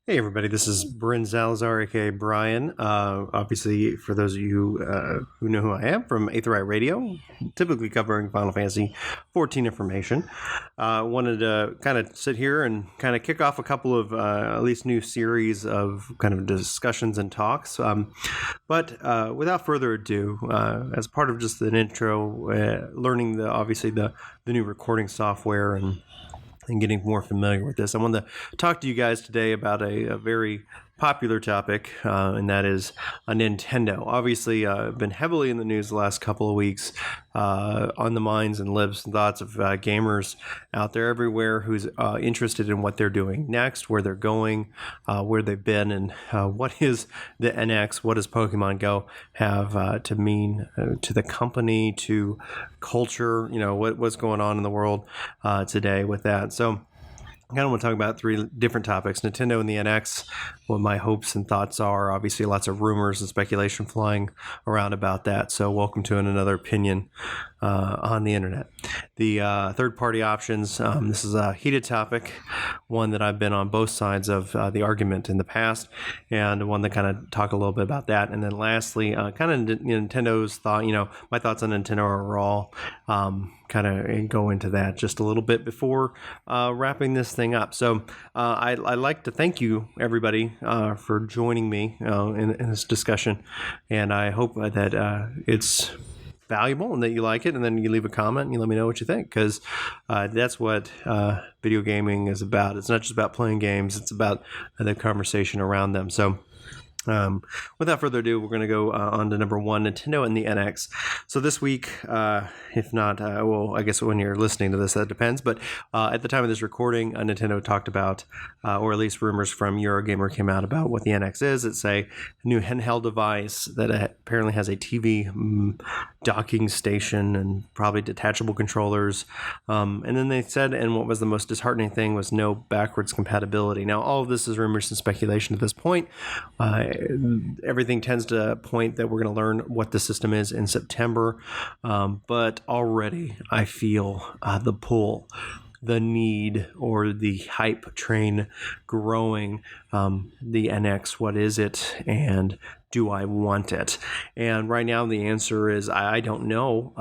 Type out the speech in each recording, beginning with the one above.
Hey everybody, this is Bryn Salazar, aka Brian. Obviously, for those of you who know who I am, from Aetheryte Radio, typically covering Final Fantasy 14 information. Wanted to kind of sit here and kind of kick off a couple of at least new series of kind of discussions and talks. But without further ado, as part of just an intro, learning the new recording software and getting more familiar with this, I wanted to talk to you guys today about a very popular topic, and that is a Nintendo. Obviously, been heavily in the news the last couple of weeks, on the minds and lips and thoughts of gamers out there everywhere who's interested in what they're doing next, where they're going, where they've been, and what is the NX, what does Pokemon Go have to mean to the company, to culture, what's going on in the world today with that. So I kind of want to talk about three different topics: Nintendo and the NX, what my hopes and thoughts are. Obviously, lots of rumors and speculation flying around about that. So welcome to another opinion on the internet. The third-party options, this is a heated topic, one that I've been on both sides of the argument in the past, and one that kind of talk a little bit about that. And then lastly, kind of Nintendo's thought, my thoughts on Nintendo overall, kind of go into that just a little bit before wrapping this thing up. So I'd like to thank you, everybody, for joining me in this discussion, and I hope that it's valuable and that you like it, and then you leave a comment and you let me know what you think, because that's what video gaming is about. It's not just about playing games, it's about the conversation around them. So without further ado, we're going to go on to number one, Nintendo and the NX. So this week, if not, well, I guess when you're listening to this, that depends. But at the time of this recording, Nintendo talked about, or at least rumors from Eurogamer came out about what the NX is. It's a new handheld device that apparently has a TV docking station and probably detachable controllers. And then they said, and what was the most disheartening thing was no backwards compatibility. Now, all of this is rumors and speculation at this point. Everything tends to point that we're going to learn what the system is in September, but already I feel the pull, the need, or the hype train growing. The NX, what is it, and do I want it? And right now the answer is I don't know,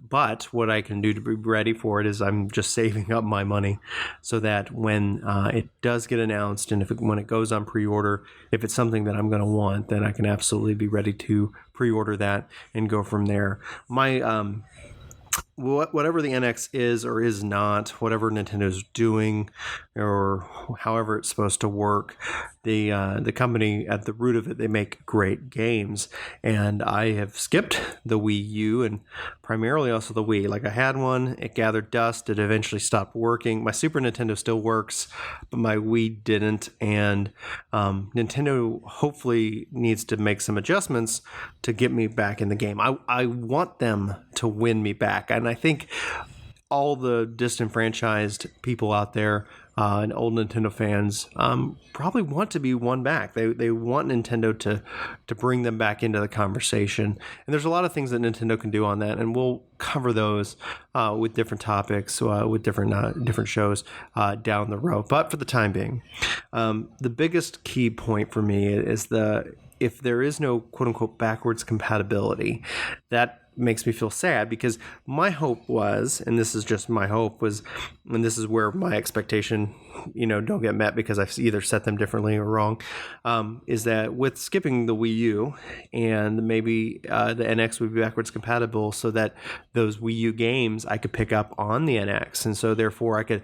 but what I can do to be ready for it is I'm just saving up my money so that when it does get announced, and when it goes on pre-order, if it's something that I'm going to want, then I can absolutely be ready to pre-order that and go from there. My whatever the NX is or is not, whatever Nintendo's doing, or however it's supposed to work, the company at the root of it, they make great games. And I have skipped the Wii U and primarily also the Wii. Like, I had one, it gathered dust, it eventually stopped working. My Super Nintendo still works, but my Wii didn't. And Nintendo hopefully needs to make some adjustments to get me back in the game. I want them to win me back. And I think all the disenfranchised people out there and old Nintendo fans probably want to be won back. They want Nintendo to bring them back into the conversation. And there's a lot of things that Nintendo can do on that, and we'll cover those with different topics, with different shows down the road. But for the time being, the biggest key point for me is if there is no quote-unquote backwards compatibility, that makes me feel sad, because my hope was, and this is just my hope, was, and this is where my expectation, don't get met because I've either set them differently or wrong, is that with skipping the Wii U, and maybe the NX would be backwards compatible, so that those Wii U games I could pick up on the NX, and so therefore I could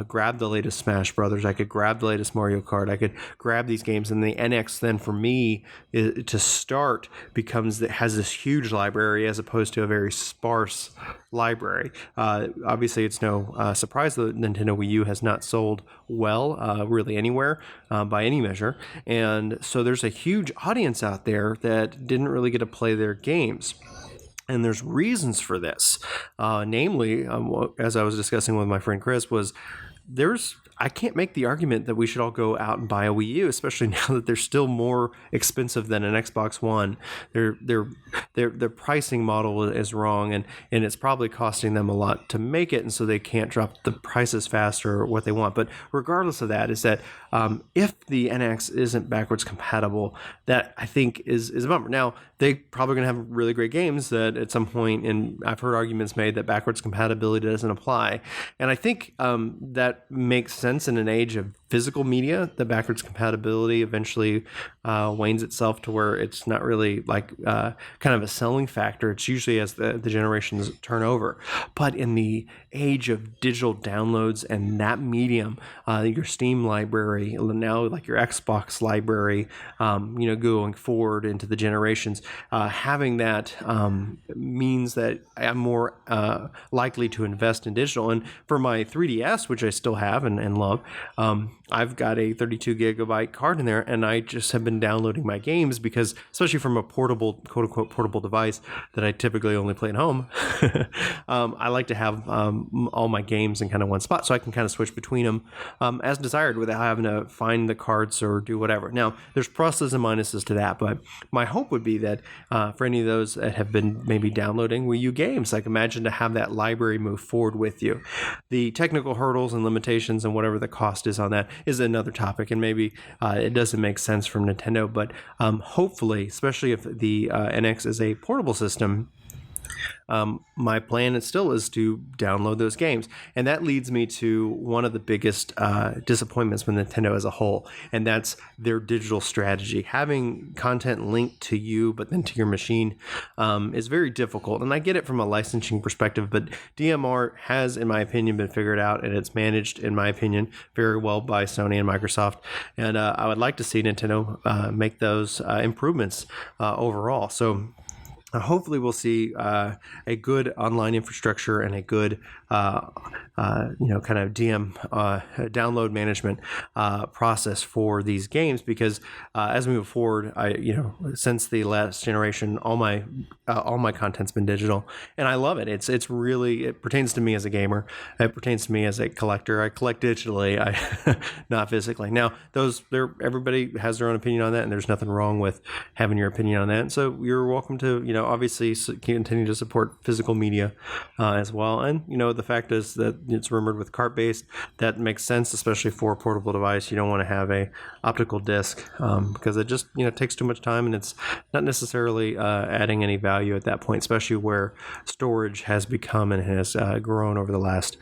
grab the latest Smash Brothers, I could grab the latest Mario Kart, I could grab these games, and the NX then for me to start has this huge library as opposed to a very sparse library. Obviously, it's no surprise that Nintendo Wii U has not sold well, really anywhere, by any measure. And so there's a huge audience out there that didn't really get to play their games. And there's reasons for this. Namely, as I was discussing with my friend Chris, was I can't make the argument that we should all go out and buy a Wii U, especially now that they're still more expensive than an Xbox One. Their pricing model is wrong, and it's probably costing them a lot to make it, and so they can't drop the prices faster or what they want. But regardless of that, is that if the NX isn't backwards compatible, that I think is a bummer. Now, they probably going to have really great games that at some point, and I've heard arguments made that backwards compatibility doesn't apply. And I think that makes sense in an age of physical media. The backwards compatibility eventually wanes itself to where it's not really like kind of a selling factor. It's usually as the generations turn over. But in the age of digital downloads and that medium, your Steam library, now like your Xbox library, going forward into the generations, having that means that I'm more likely to invest in digital. And for my 3DS, which I still have and love, I've got a 32 gigabyte card in there, and I just have been downloading my games because, especially from a portable, quote unquote, portable device that I typically only play at home, I like to have all my games in kind of one spot so I can kind of switch between them as desired without having to find the cards or do whatever. Now, there's pluses and minuses to that, but my hope would be that for any of those that have been maybe downloading Wii U games, like imagine to have that library move forward with you. The technical hurdles and limitations and whatever the cost is on that is another topic, and maybe it doesn't make sense from Nintendo, but hopefully, especially if the NX is a portable system, my plan is to download those games. And that leads me to one of the biggest disappointments with Nintendo as a whole, and that's their digital strategy. Having content linked to you, but then to your machine is very difficult. And I get it from a licensing perspective, but DMR has, in my opinion, been figured out, and it's managed, in my opinion, very well by Sony and Microsoft. And I would like to see Nintendo make those improvements overall. So hopefully we'll see a good online infrastructure and a good, kind of DM download management process for these games, because as we move forward, since the last generation, all my content's been digital, and I love it. It pertains to me as a gamer. It pertains to me as a collector. I collect digitally, not physically. Now, everybody has their own opinion on that, and there's nothing wrong with having your opinion on that. And so you're welcome to, obviously continue to support physical media as well. And, the fact is that it's rumored with cart-based. That makes sense, especially for a portable device. You don't want to have a optical disc because it just, takes too much time, and it's not necessarily adding any value at that point, especially where storage has become and has grown over the last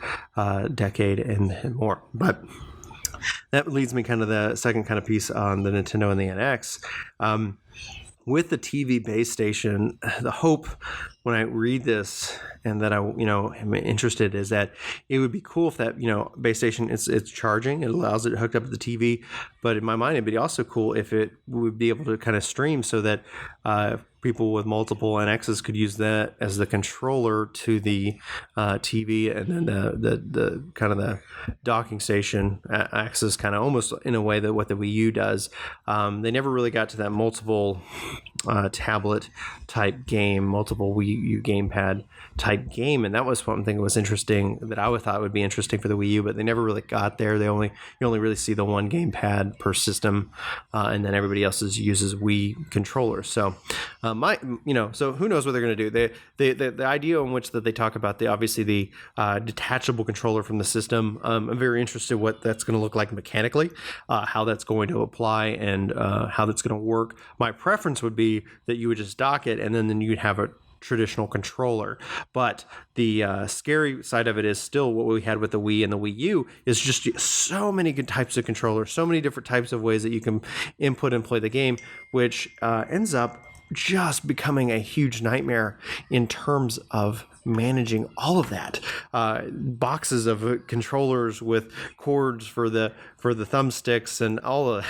decade and more. But that leads me kind of the second kind of piece on the Nintendo and the NX. With the TV base station, the hope when I read this and that I, am interested is that it would be cool if that, base station, it's charging, it allows it hooked up to the TV. But in my mind, it'd be also cool if it would be able to kind of stream so that people with multiple NXs could use that as the controller to the TV, and then the kind of the docking station access kind of almost in a way that what the Wii U does. They never really got to that multiple tablet type game, multiple Wii U gamepad type game, and that was one thing that was interesting that I would thought would be interesting for the Wii U, but they never really got there. You only really see the one gamepad per system, and then everybody else uses Wii controllers. So so who knows what they're going to do? The idea in which that they talk about the detachable controller from the system. I'm very interested what that's going to look like mechanically, how that's going to apply, and how that's going to work. My preference would be that you would just dock it, and then you'd have a traditional controller. But the scary side of it is still what we had with the Wii and the Wii U is just so many good types of controllers, so many different types of ways that you can input and play the game, which ends up just becoming a huge nightmare in terms of managing all of that. Boxes of controllers with cords for the thumbsticks and all of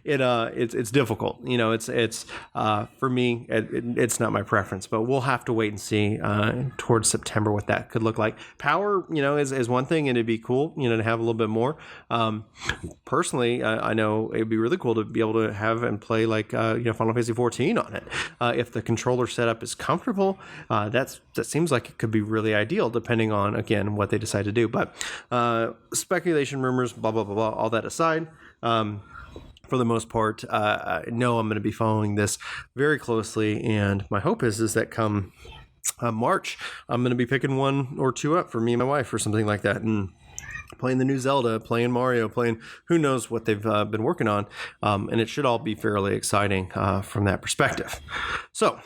it's difficult. It's for me, it's not my preference, but we'll have to wait and see towards September what that could look like. Power, is one thing, and it'd be cool, to have a little bit more. Personally, I know it'd be really cool to be able to have and play like Final Fantasy 14 on it. If the controller setup is comfortable, that seems like it could be really ideal depending on, again, what they decide to do. But speculation, rumors, blah, blah, blah, blah, all that aside, for the most part, I know I'm going to be following this very closely, and my hope is that come March, I'm going to be picking 1 or 2 up for me and my wife or something like that, and playing the new Zelda, playing Mario, playing who knows what they've been working on, and it should all be fairly exciting from that perspective. So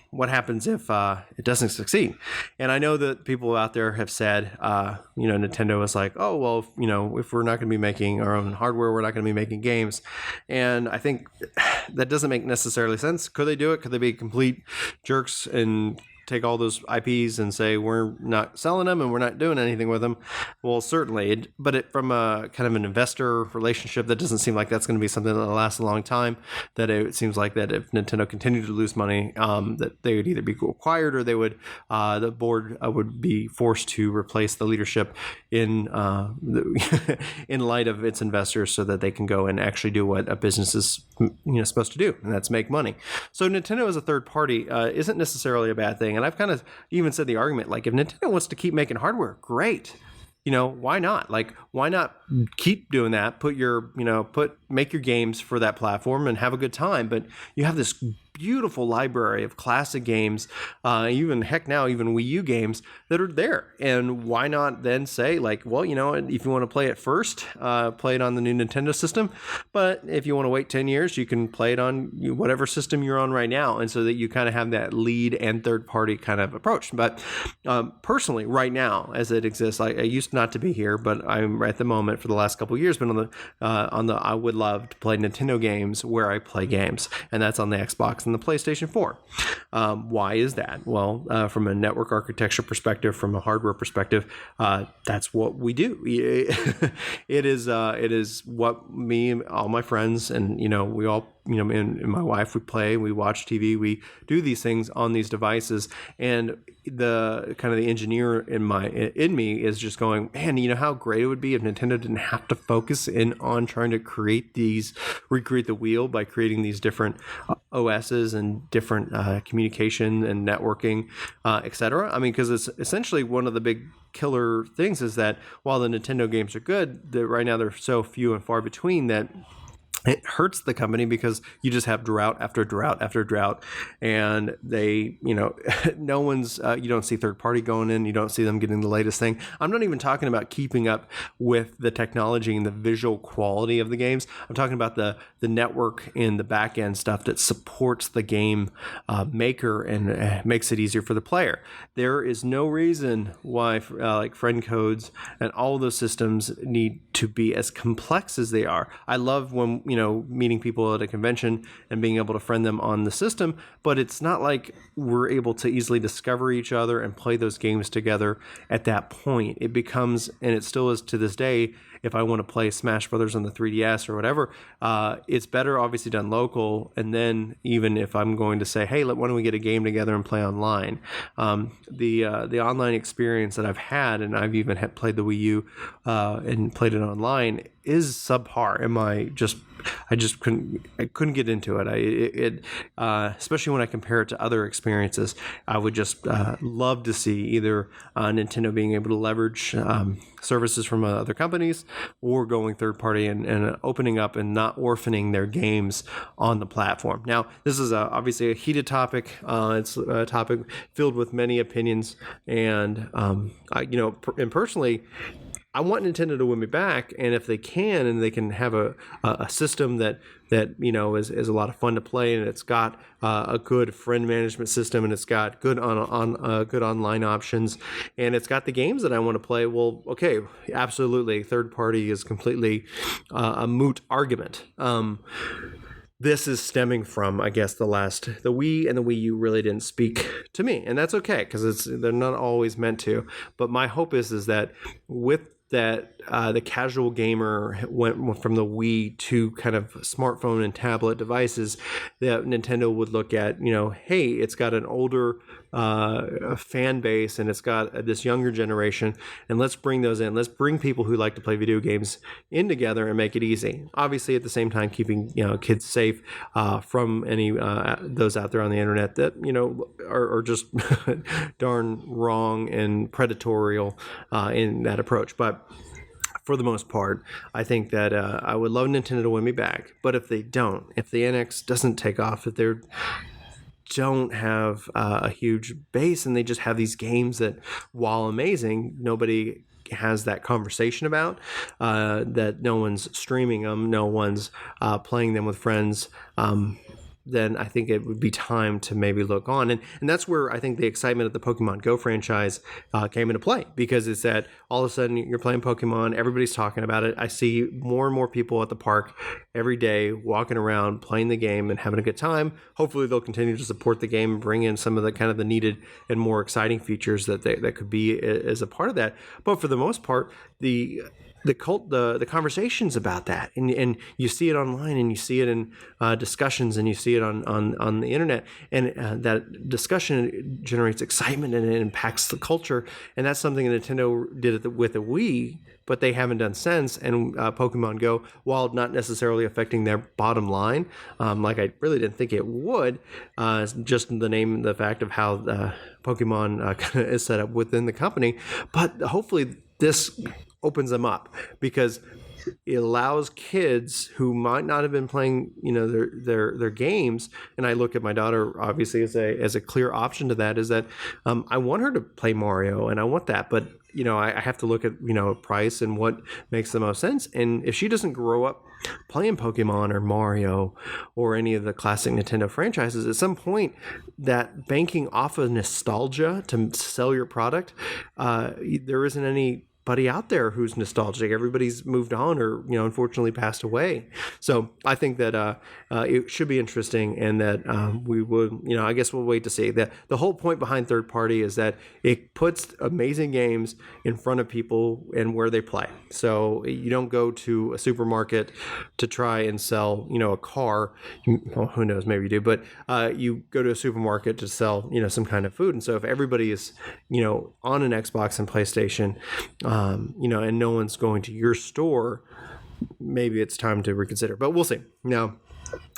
what happens if it doesn't succeed? And I know that people out there have said, Nintendo is like, oh, well, if we're not going to be making our own hardware, we're not going to be making games. And I think that doesn't make necessarily sense. Could they do it? Could they be complete jerks and take all those IPs and say we're not selling them and we're not doing anything with them? Well, certainly, but from a kind of an investor relationship, that doesn't seem like that's going to be something that will last a long time. That it seems like that if Nintendo continued to lose money, that they would either be acquired or they would the board would be forced to replace the leadership in in light of its investors, so that they can go and actually do what a business is supposed to do, and that's make money. So Nintendo as a third party isn't necessarily a bad thing. And I've kind of even said the argument, like, if Nintendo wants to keep making hardware, great. Why not? Like, why not keep doing that? Make your games for that platform and have a good time. But you have this beautiful library of classic games, even Wii U games that are there. And why not then say, like, well, if you want to play it first, play it on the new Nintendo system. But if you want to wait 10 years, you can play it on whatever system you're on right now. And so that you kind of have that lead and third party kind of approach. But personally, right now, as it exists, I used not to be here, but I'm at the moment for the last couple of years been on the I would love to play Nintendo games where I play games, and that's on the Xbox and the PlayStation 4. Why is that? Well, from a network architecture perspective, from a hardware perspective, that's what we do. It is what me and all my friends, and we all, and my wife, we play, we watch TV, we do these things on these devices. And the kind of the engineer in me is just going, man, how great it would be if Nintendo didn't have to focus in on trying to recreate the wheel by creating these different OSs and different communication and networking, etc. I mean, because it's essentially one of the big killer things is that while the Nintendo games are good, that right now they're so few and far between that it hurts the company, because you just have drought after drought after drought, and they, no one's, you don't see third party going in, you don't see them getting the latest thing. I'm not even talking about keeping up with the technology and the visual quality of the games. I'm talking about the network and the back end stuff that supports the game maker and makes it easier for the player. There is no reason why like friend codes and all of those systems need to be as complex as they are. I love when, meeting people at a convention and being able to friend them on the system, but it's not like we're able to easily discover each other and play those games together at that point. It becomes, and it still is to this day, if I want to play Smash Brothers on the 3DS or whatever, it's better obviously done local. And then even if I'm going to say, hey, why don't we get a game together and play online? The online experience that I've had, and I've even played the Wii U and played it online, is subpar. I couldn't get into it. Especially when I compare it to other experiences, I would just love to see either Nintendo being able to leverage services from other companies, or going third party and opening up and not orphaning their games on the platform. Now, this is obviously a heated topic. It's a topic filled with many opinions, and personally, I want Nintendo to win me back, and if they can, and they can have a system that is a lot of fun to play, and it's got a good friend management system, and it's got good good online options, and it's got the games that I want to play. Well, okay, absolutely, third party is completely a moot argument. This is stemming from, I guess, the Wii and the Wii U really didn't speak to me, and that's okay, because they're not always meant to. But my hope is that with that the casual gamer went from the Wii to kind of smartphone and tablet devices, that Nintendo would look at, hey, it's got an older fan base and it's got this younger generation, and let's bring those in. Let's bring people who like to play video games in together and make it easy. Obviously, at the same time, keeping kids safe from any those out there on the internet that are just darn wrong and predatory in that approach. But for the most part, I think that I would love Nintendo to win me back. But if they don't, if the NX doesn't take off, if they're don't have a huge base and they just have these games that, while amazing, nobody has that conversation about, that no one's streaming them, no one's playing them with friends, then I think it would be time to maybe look on. And that's where I think the excitement of the Pokemon Go franchise came into play, because it's that all of a sudden you're playing Pokemon, everybody's talking about it. I see more and more people at the park every day walking around, playing the game and having a good time. Hopefully they'll continue to support the game and bring in some of the kind of the needed and more exciting features that could be as a part of that. But for the most part, the conversations about that, and you see it online, and you see it in discussions, and you see it on the internet, and that discussion generates excitement and it impacts the culture. And that's something that Nintendo did with the Wii, but they haven't done since. And Pokemon Go, while not necessarily affecting their bottom line, like I really didn't think it would, just the name, the fact of how Pokemon is set up within the company, but hopefully this opens them up, because it allows kids who might not have been playing, their games. And I look at my daughter obviously as a clear option to that, is that I want her to play Mario, and I want that, but I have to look at price and what makes the most sense. And if she doesn't grow up playing Pokemon or Mario or any of the classic Nintendo franchises, at some point that banking off of nostalgia to sell your product, there isn't anybody out there who's nostalgic. Everybody's moved on or unfortunately passed away. So I think that it should be interesting, and that we would, I guess we'll wait to see. That the whole point behind third party is that it puts amazing games in front of people and where they play. So you don't go to a supermarket to try and sell a car. Well, who knows, maybe you do, but you go to a supermarket to sell some kind of food. And so if everybody is on an Xbox and PlayStation, and no one's going to your store, maybe it's time to reconsider. But we'll see. Now,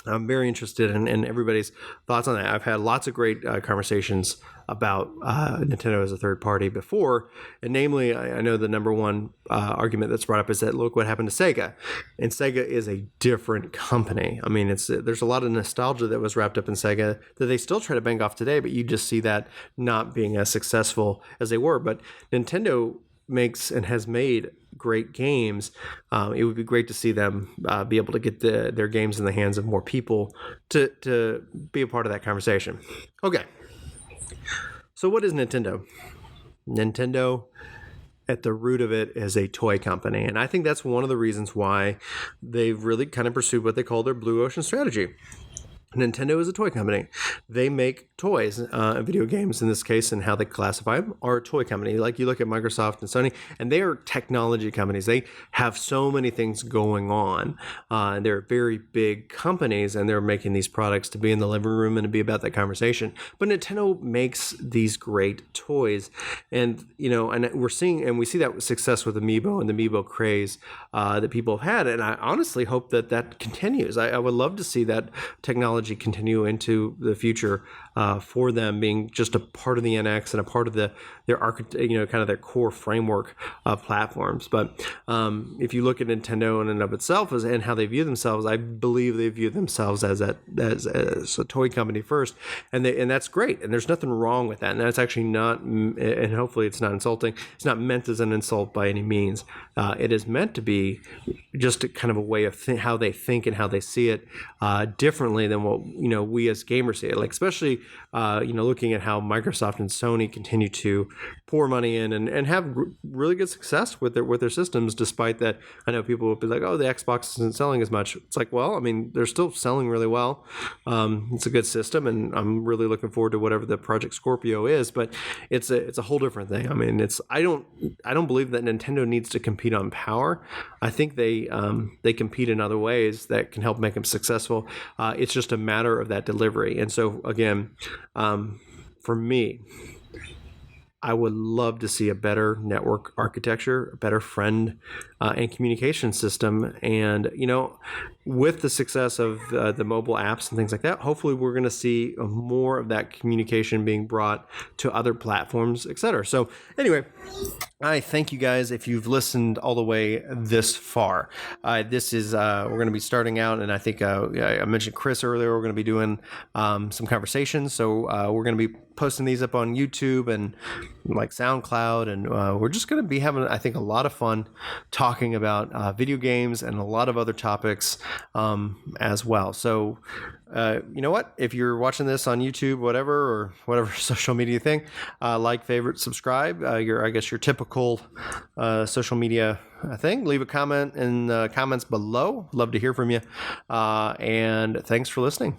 I'm very interested in everybody's thoughts on that. I've had lots of great conversations about Nintendo as a third party before, and namely, I know the number one argument that's brought up is that, look what happened to Sega, and Sega is a different company. I mean, there's a lot of nostalgia that was wrapped up in Sega that they still try to bang off today, but you just see that not being as successful as they were. But Nintendo makes and has made great games. It would be great to see them be able to get their games in the hands of more people to be a part of that conversation. Okay. So what is Nintendo? Nintendo, at the root of it, is a toy company. And I think that's one of the reasons why they've really kind of pursued what they call their blue ocean strategy. Nintendo is a toy company. They make toys, video games in this case, and how they classify them are a toy company. Like you look at Microsoft and Sony, and they are technology companies. They have so many things going on. They're very big companies, and they're making these products to be in the living room and to be about that conversation. But Nintendo makes these great toys, and and we see that success with Amiibo and the Amiibo craze that people have had. And I honestly hope that continues. I would love to see that technology continue into the future, for them being just a part of the NX and a part of their kind of their core framework of platforms. But if you look at Nintendo in and of itself and how they view themselves, I believe they view themselves as a toy company first, and that's great, and there's nothing wrong with that, and that's actually not, and hopefully it's not insulting. It's not meant as an insult by any means. It is meant to be just a kind of a way of how they think and how they see it differently than what we as gamers see. Like especially looking at how Microsoft and Sony continue to pour money in and have really good success with their systems, despite that. I know people will be like, oh, the Xbox isn't selling as much. It's like, well, I mean, they're still selling really well. It's a good system, and I'm really looking forward to whatever the Project Scorpio is. But it's a whole different thing. I mean, I don't believe that Nintendo needs to compete on power. I think they compete in other ways that can help make them successful. It's just a matter of that delivery. And so again, for me, I would love to see a better network architecture, a better friend and communication system. And, with the success of the mobile apps and things like that, hopefully we're going to see more of that communication being brought to other platforms, et cetera. So anyway, I thank you guys if you've listened all the way this far. This is, we're going to be starting out, and I think I mentioned Chris earlier, we're going to be doing some conversations. So we're going to be posting these up on YouTube and like SoundCloud, and we're just going to be having, I think, a lot of fun talking about video games and a lot of other topics as well. So you know what? If you're watching this on YouTube, whatever social media thing, like, favorite, subscribe, I guess your typical social media thing. Leave a comment in the comments below. Love to hear from you. And thanks for listening.